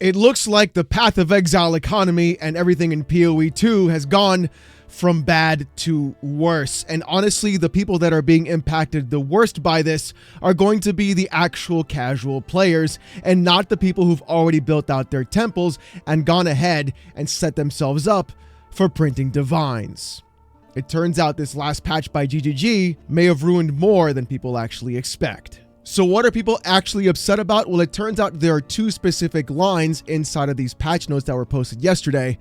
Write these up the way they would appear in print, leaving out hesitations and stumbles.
It looks like the Path of Exile economy and everything in PoE 2 has gone from bad to worse. And honestly, the people that are being impacted the worst by this are going to be the actual casual players and not the people who've already built out their temples and gone ahead and set themselves up for printing divines. It turns out this last patch by GGG may have ruined more than people actually expect. So what are people actually upset about? Well, it turns out there are two specific lines inside of these patch notes that were posted yesterday,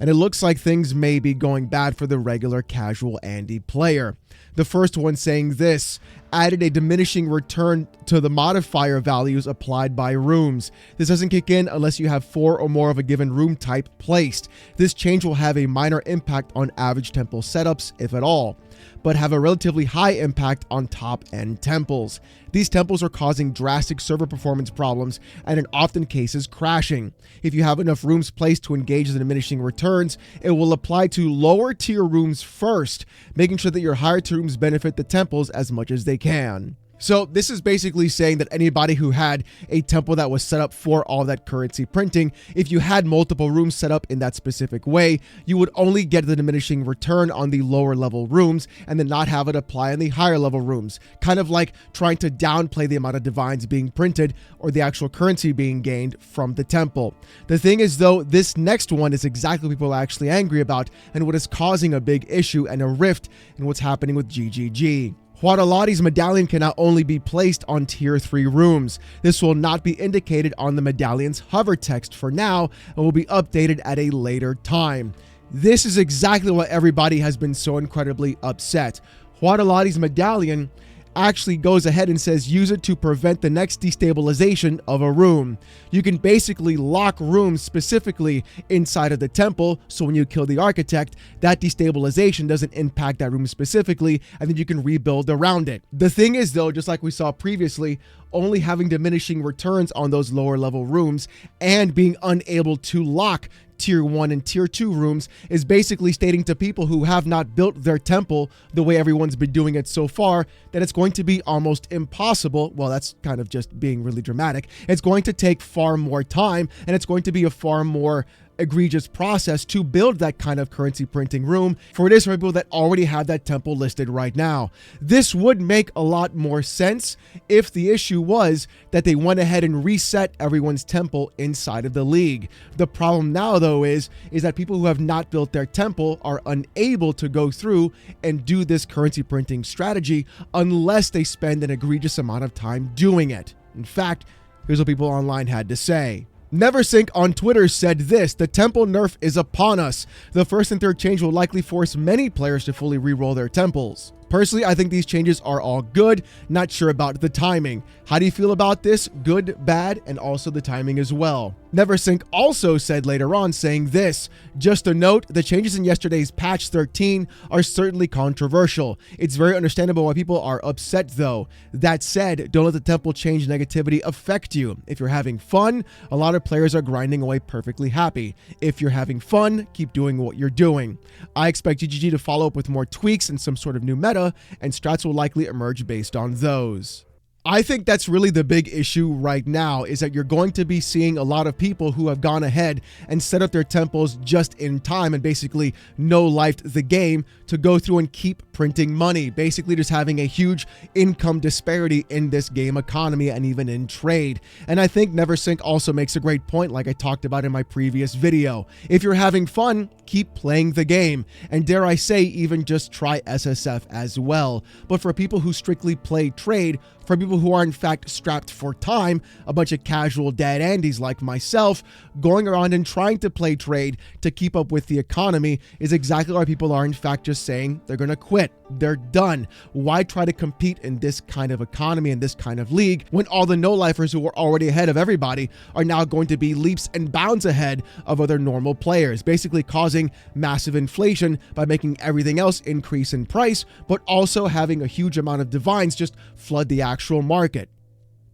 and it looks like things may be going bad for the regular casual Andy player. The first one saying this: added a diminishing return to the modifier values applied by rooms. This doesn't kick in unless you have 4 or more of a given room type placed. This change will have a minor impact on average temple setups, if at all, but have a relatively high impact on top-end temples. These temples are causing drastic server performance problems and in often cases crashing. If you have enough rooms placed to engage the diminishing returns, it will apply to lower tier rooms first, making sure that your higher tier rooms benefit the temples as much as they can. So this is basically saying that anybody who had a temple that was set up for all that currency printing, if you had multiple rooms set up in that specific way, you would only get the diminishing return on the lower level rooms and then not have it apply on the higher level rooms. Kind of like trying to downplay the amount of divines being printed or the actual currency being gained from the temple. The thing is though, this next one is exactly what people are actually angry about and what is causing a big issue and a rift in what's happening with GGG. Huadaladi's medallion can now only be placed on tier 3 rooms. This will not be indicated on the medallion's hover text for now and will be updated at a later time. This is exactly why everybody has been so incredibly upset. Huadaladi's medallion actually goes ahead and says use it to prevent the next destabilization of a room. You can basically lock rooms specifically inside of the temple, so when you kill the architect, that destabilization doesn't impact that room specifically, and then you can rebuild around it. The thing is though, just like we saw previously, only having diminishing returns on those lower level rooms and being unable to lock tier 1 and tier 2 rooms is basically stating to people who have not built their temple the way everyone's been doing it so far that it's going to be almost impossible. Well, that's kind of just being really dramatic. It's going to take far more time and it's going to be a far more egregious process to build that kind of currency printing room for people that already have that temple listed right now. This would make a lot more sense if the issue was that they went ahead and reset everyone's temple inside of the league. The problem now though is that people who have not built their temple are unable to go through and do this currency printing strategy unless they spend an egregious amount of time doing it. In fact, here's what people online had to say. Neversink on Twitter said this: the temple nerf is upon us. The first and third change will likely force many players to fully re-roll their temples. Personally, I think these changes are all good. Not sure about the timing. How do you feel about this? Good, bad, and also the timing as well. Neversink also said later on saying this: just a note, the changes in yesterday's patch 13 are certainly controversial. It's very understandable why people are upset though. That said, don't let the temple change negativity affect you. If you're having fun, a lot of players are grinding away perfectly happy. If you're having fun, keep doing what you're doing. I expect GGG to follow up with more tweaks and some sort of new meta, and strats will likely emerge based on those. I think that's really the big issue right now, is that you're going to be seeing a lot of people who have gone ahead and set up their temples just in time and basically no-lifed the game to go through and keep printing money, basically just having a huge income disparity in this game economy and even in trade. And I think Neversink also makes a great point, like I talked about in my previous video. If you're having fun, keep playing the game, and dare I say, even just try SSF as well. But for people who strictly play trade, for people who are in fact strapped for time, a bunch of casual dead Andys like myself, going around and trying to play trade to keep up with the economy is exactly why people are in fact just saying they're going to quit. They're done. Why try to compete in this kind of economy, in this kind of league, when all the no-lifers who were already ahead of everybody are now going to be leaps and bounds ahead of other normal players, basically causing massive inflation by making everything else increase in price, but also having a huge amount of divines just flood the actual market.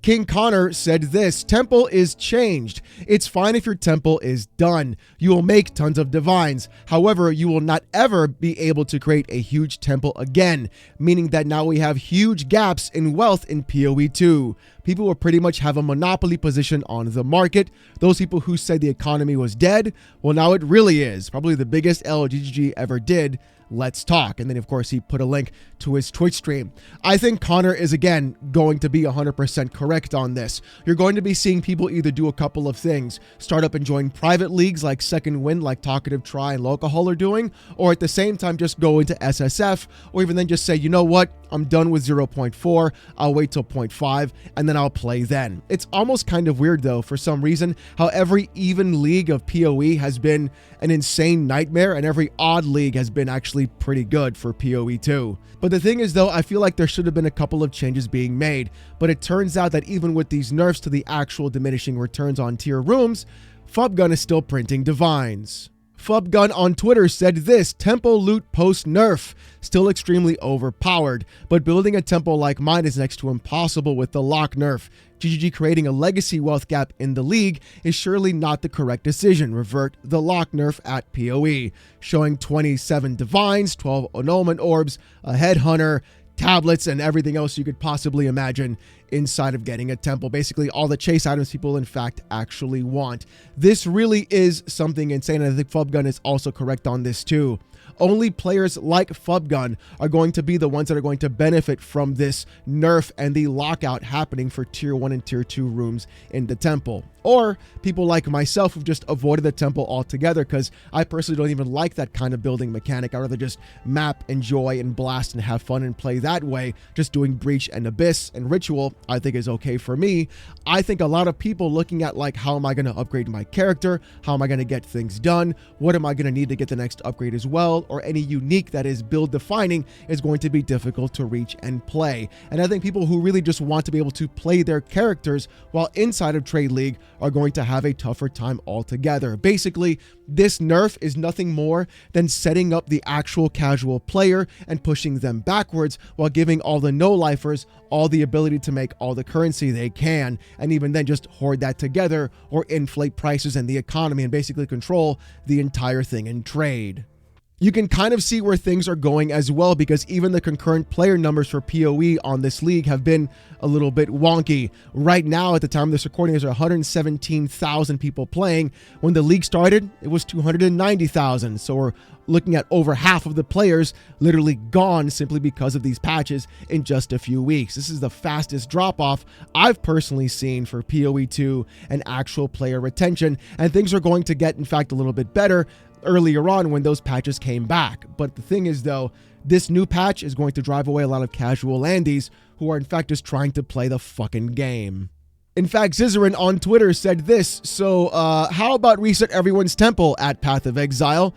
King Connor said this: temple is changed. It's fine if your temple is done. You will make tons of divines. However, you will not ever be able to create a huge temple again, meaning that now we have huge gaps in wealth in PoE 2. people will pretty much have a monopoly position on the market. Those people who said the economy was dead, well, now it really is. Probably the biggest L GGG ever did. Let's talk. And then, of course, he put a link to his Twitch stream. I think Connor is, again, going to be 100% correct on this. You're going to be seeing people either do a couple of things, start up and join private leagues like Second Wind, like Talkative Try and Locahol are doing, or at the same time just go into SSF, or even then just say, you know what, I'm done with 0.4, I'll wait till 0.5, and then I'll play then. It's almost kind of weird, though, for some reason, how every even league of PoE has been an insane nightmare, and every odd league has been actually pretty good for PoE too. But the thing is, though, I feel like there should have been a couple of changes being made, but it turns out that even with these nerfs to the actual diminishing returns on tier rooms, Fubgun is still printing divines. Fubgun on Twitter said this: temple loot post nerf, still extremely overpowered, but building a temple like mine is next to impossible with the lock nerf. GGG creating a legacy wealth gap in the league is surely not the correct decision. Revert the lock nerf at PoE. Showing 27 divines, 12 annulment orbs, a headhunter, tablets, and everything else you could possibly imagine inside of getting a temple. Basically all the chase items people in fact actually want. This really is something insane, and I think Fubgun is also correct on this too. Only players like Fubgun are going to be the ones that are going to benefit from this nerf and the lockout happening for tier 1 and tier 2 rooms in the temple. Or people like myself who've just avoided the temple altogether because I personally don't even like that kind of building mechanic. I'd rather just map, enjoy, and blast and have fun and play that way. Just doing Breach and Abyss and Ritual I think is okay for me. I think a lot of people looking at like, how am I going to upgrade my character? How am I going to get things done? What am I going to need to get the next upgrade as well? Or any unique that is build defining is going to be difficult to reach and play. And I think people who really just want to be able to play their characters while inside of Trade League are going to have a tougher time altogether. Basically, this nerf is nothing more than setting up the actual casual player and pushing them backwards while giving all the no-lifers all the ability to make all the currency they can, and even then just hoard that together or inflate prices and the economy and basically control the entire thing in trade. You can kind of see where things are going as well, because even the concurrent player numbers for PoE on this league have been a little bit wonky. Right now, at the time of this recording, there's 117,000 people playing. When the league started, it was 290,000. So we're looking at over half of the players literally gone simply because of these patches in just a few weeks. This is the fastest drop-off I've personally seen for PoE 2 and actual player retention, and things are going to get, in fact, a little bit better earlier on when those patches came back. But the thing is, though, this new patch is going to drive away a lot of casual landies who are in fact just trying to play the fucking game. In fact, Zizarin on Twitter said this: so how about reset everyone's temple at Path of Exile?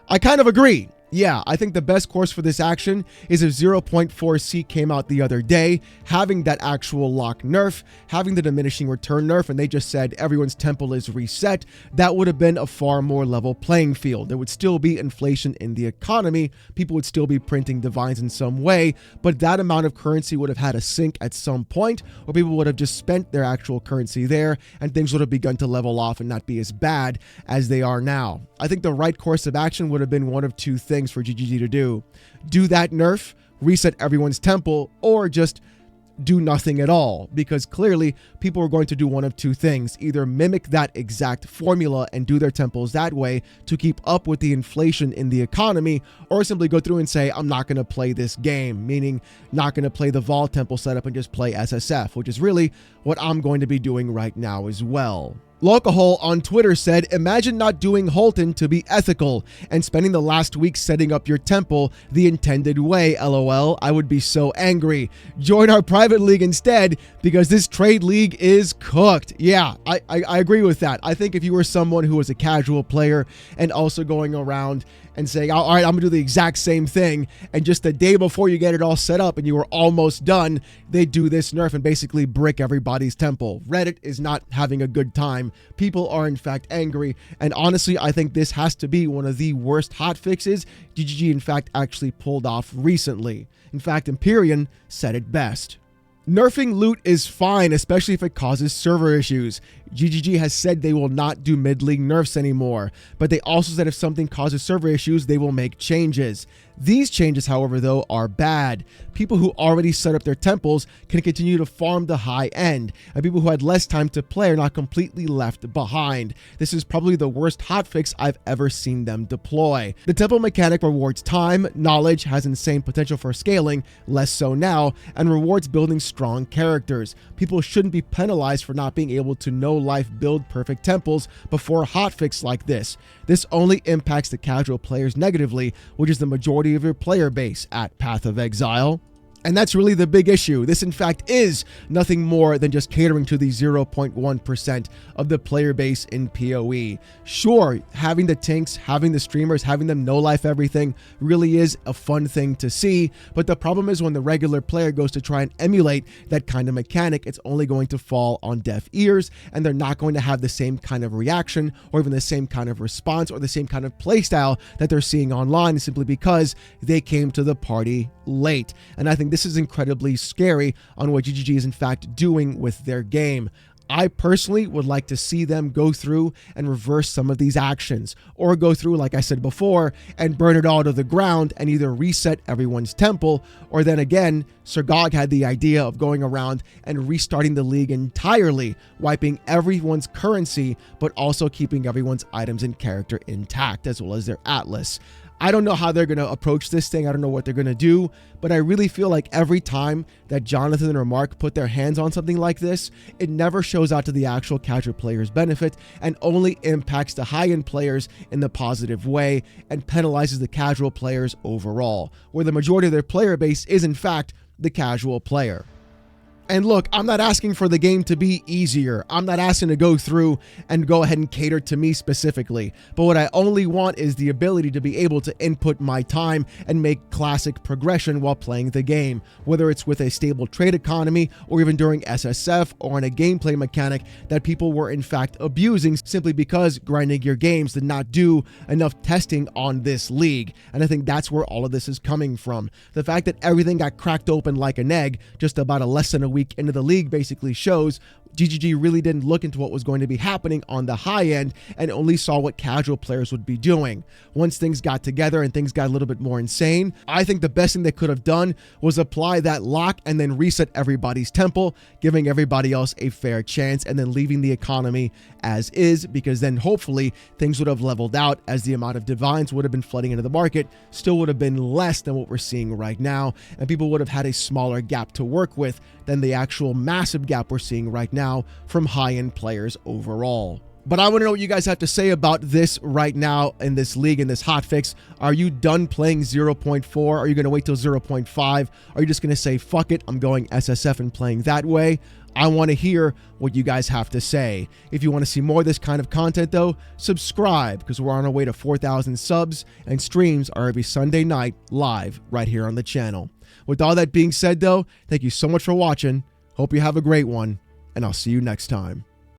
I kind of agree. Yeah, I think the best course for this action is if 0.4C came out the other day, having that actual lock nerf, having the diminishing return nerf, and they just said everyone's temple is reset. That would have been a far more level playing field. There would still be inflation in the economy. People would still be printing divines in some way, but that amount of currency would have had a sink at some point, or people would have just spent their actual currency there, and things would have begun to level off and not be as bad as they are now. I think the right course of action would have been one of two things for GGG to do. Do that nerf, reset everyone's temple, or just do nothing at all, because clearly people are going to do one of two things: either mimic that exact formula and do their temples that way to keep up with the inflation in the economy, or simply go through and say, I'm not going to play this game, meaning not going to play the Vol temple setup and just play SSF, which is really what I'm going to be doing right now as well. Locahol on Twitter said, imagine not doing Holton to be ethical and spending the last week setting up your temple the intended way, lol. I would be so angry. Join our private league instead, because this trade league is cooked. Yeah, I agree with that. I think if you were someone who was a casual player and also going around and saying, all right, I'm gonna do the exact same thing, and just the day before you get it all set up and you were almost done, they do this nerf and basically brick everybody's temple. Reddit is not having a good time. People are in fact angry, and honestly, I think this has to be one of the worst hotfixes GGG in fact actually pulled off recently. In fact, Empyrean said it best. Nerfing loot is fine, especially if it causes server issues. GGG has said they will not do mid-league nerfs anymore, but they also said if something causes server issues, they will make changes. These changes, however, though, are bad. People who already set up their temples can continue to farm the high end, and people who had less time to play are not completely left behind. This is probably the worst hotfix I've ever seen them deploy. The temple mechanic rewards time, knowledge, has insane potential for scaling, less so now, and rewards building strong characters. People shouldn't be penalized for not being able to no-life build perfect temples before a hotfix like this. This only impacts the casual players negatively, which is the majority of your player base at Path of Exile. And that's really the big issue. This, in fact, is nothing more than just catering to the 0.1% of the player base in PoE. Sure, having the tinks, having the streamers, having them no-life everything really is a fun thing to see, but the problem is when the regular player goes to try and emulate that kind of mechanic, it's only going to fall on deaf ears, and they're not going to have the same kind of reaction or even the same kind of response or the same kind of playstyle that they're seeing online simply because they came to the party late. And I think this is incredibly scary on what GGG is in fact doing with their game. I personally would like to see them go through and reverse some of these actions, or go through, like I said before, and burn it all to the ground and either reset everyone's temple, or then again, Sir Gog had the idea of going around and restarting the league entirely, wiping everyone's currency, but also keeping everyone's items and character intact, as well as their atlas. I don't know how they're going to approach this thing. I don't know what they're going to do, but I really feel like every time that Jonathan or Mark put their hands on something like this, it never shows out to the actual casual player's benefit and only impacts the high-end players in the positive way and penalizes the casual players overall, where the majority of their player base is in fact the casual player. And look, I'm not asking for the game to be easier. I'm not asking to go through and go ahead and cater to me specifically. But what I only want is the ability to be able to input my time and make classic progression while playing the game, whether it's with a stable trade economy or even during SSF or in a gameplay mechanic that people were in fact abusing simply because grinding your games did not do enough testing on this league. And I think that's where all of this is coming from. The fact that everything got cracked open like an egg just about less than a week into the league basically shows GGG really didn't look into what was going to be happening on the high end and only saw what casual players would be doing. Once things got together and things got a little bit more insane, I think the best thing they could have done was apply that lock and then reset everybody's temple, giving everybody else a fair chance and then leaving the economy as is, because then hopefully things would have leveled out as the amount of divines would have been flooding into the market still would have been less than what we're seeing right now, and people would have had a smaller gap to work with than the actual massive gap we're seeing right now from high-end players overall. But I want to know what you guys have to say about this right now in this league, in this hotfix. Are you done playing 0.4? Are you going to wait till 0.5? Are you just going to say, fuck it, I'm going SSF and playing that way? I want to hear what you guys have to say. If you want to see more of this kind of content, though, subscribe, because we're on our way to 4,000 subs, and streams are every Sunday night live right here on the channel. With all that being said, though, thank you so much for watching. Hope you have a great one, and I'll see you next time.